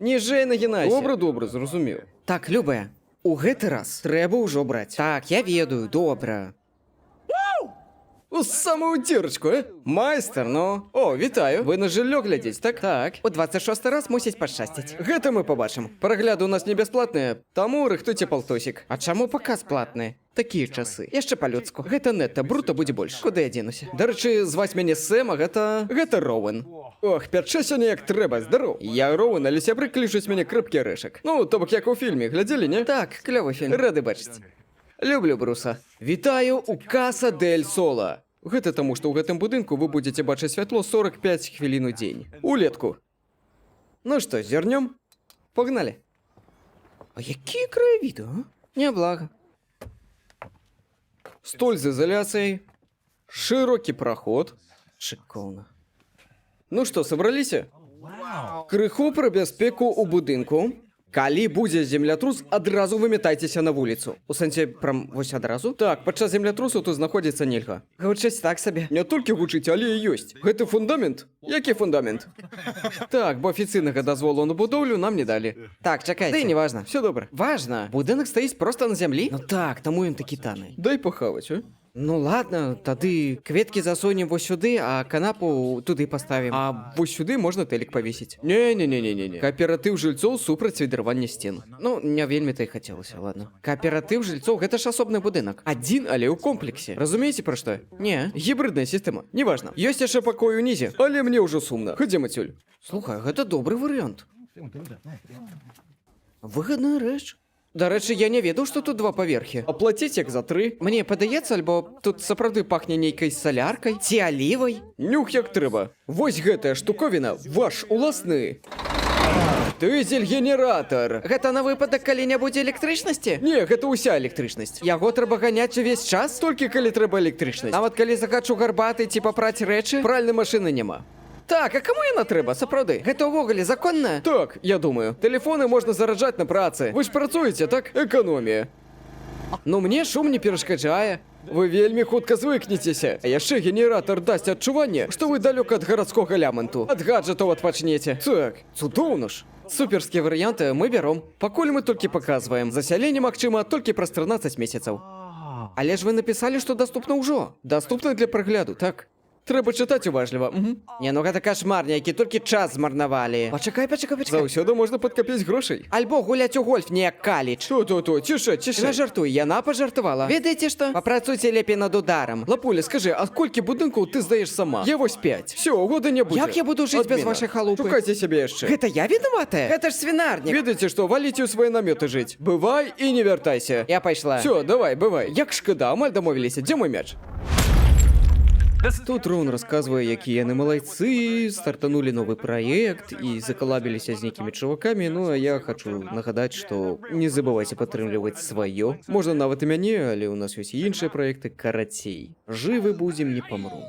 Ніжэй нагінайся. Добра, зразумеў. Так, любая, у гэты раз трэба ўжо браць. Так, я ведаю, добра. У самую дзірачку, Майстар, ну. О, вітаю. Вы на жыллё глядзець, так? Так, у 26 раз мусіць пашчасціць. Гэта мы пабачым. Прагляды ў нас не бясплатныя, таму рыхтуйце палтосік. А чаму паказ платны? Такія часы. Яшчэ па-людску. Гэта нетта, брута будзе больш. Куды я дзенуся? Дарэчы, зваць мяне Сэм, а гэта Роуэн. Ох, пячэ сёння як трэба, здароў. Я Роуэн, але сябры клічуць мяне крыпкі арэшак. Ну, то бок як у фільме, глядзелі, не? Так, клёвы фільм. Рады бачыць. Люблю Бруса. Вітаю у Каса дель Сола. Гэта таму, што ў гэтым будынку вы будзеце бачыць святло 45 хвілін у дзень. Улетку. Ну што, зернём? Погнали. А якія краявіды, а? Няблага. Столь з ізаляцыяй. Шырокі праход. Шыкоўна. Ну што, сабраліся? Крыху пра бяспеку ў будынку. Калі будзе землятрус, адразу вымятайцеся на вуліцу. У сэнсе, прям вось адразу? Так, падчас землятрусу тут знаходзіцца нельга. Гучыць так сабе. Не толькі гучыць, але і ёсць. Гэты фундамент? Які фундамент? Так, бо афіцыйнага дазволу на будоўлю нам не далі. Так, чакайце. Ды неважна, все добра. Важна. Будынак стаіць проста на зямлі? Ну так, таму ён такі таны. Дай пахаваць, а? Ну ладно, тады кветкі засунем вось сюды, а канапу туды паставім. А вось сюды можна тэлек павесіць. Не. Кааператыў жыльцоў супраць свідравання сцен. Ну, не вельмі-то і хацелася, ладно. Кааператыў жыльцоў, гэта ж асобны будынак. Адзін, але ў комплексе. Разумееце, пра што? Не. Гібридная сістэма. Неважна. Ёсць яшчэ пакой унізе, але мне ўжо сумна. Хадзем адсюль. Слухай, гэта добры варыянт. Выгадная рэч. Дарэчы, я не ведаў, што тут 2 паверхі. Аплаціць як за 3. Мне падаецца, альбо тут сапраўды пахне нейкай саляркай ці алівай. Нюх як трэба. Вось гэтая штуковіна, ваш уласны дызель-генератар. Гэта на выпадак, калі не будзе электрычнасці? Не, гэта ўся электрычнасць. Яго трэба ганяць увесь час? Толькі калі трэба электрычнасць. Нават калі захачу гарбаты ці папраць рэчы? Пральнай машыны няма. Так, а каму яна трэба, сапраўды? Гэта ўвогуле законна? Так, я думаю. Тэлефоны можна зараджаць на працы. Вы ж працуеце, так? Эканомія. Ну мне шум не перашкаджае. Вы вельмі хутка звыкнецеся. А яшчэ генератар дасць адчуванне, што вы далёка ад гарадскога ляманту. Ад гаджетаў адпачнеце. Так, цудоўна ж. Суперскія варыянты мы бяром. Пакуль мы толькі паказваем. Засяленне магчыма толькі праз 13 месяцаў. Але ж вы напісалі, што даступна ўжо. Даступна для прагляду, так. Трэба чытаць уважліва. Не, ну гэта кашмар, які толькі час змарнавалі. Пачакай. Заўсёды можна падкапіць грошай. Альбо гуляць у гольф, не як калідж. То, ціша. Не жартуй, яна пажартавала. Ведаеце што? Папрацуйце лепей над ударам. Лапуля, скажы, а колькі будынкаў ты здаеш сама? Я вось 5. Всё, года не будзе. Як я буду жыць без Адмена. вашай халупы? Шукайце сябе яшчэ. Гэта я вінаватая? Гэта ж свінарнік. Ведаеце што, валіце ў свае намёты жыць. Бывай і не вяртайся. Я пайшла. Всё, давай, бывай. Як шкада, амаль дамовіліся. Дзе мой мяч? Тут Роун расказвае, якія яны малайцы, стартанулі новы праект і закалабіліся з нейкімі чувакамі, ну а я хачу нагадаць, што не забывайце падтрымліваць сваё. Можна нават і мяне, але ў нас ёсць і іншыя праекты, карацей. Жывы будзем, не памру.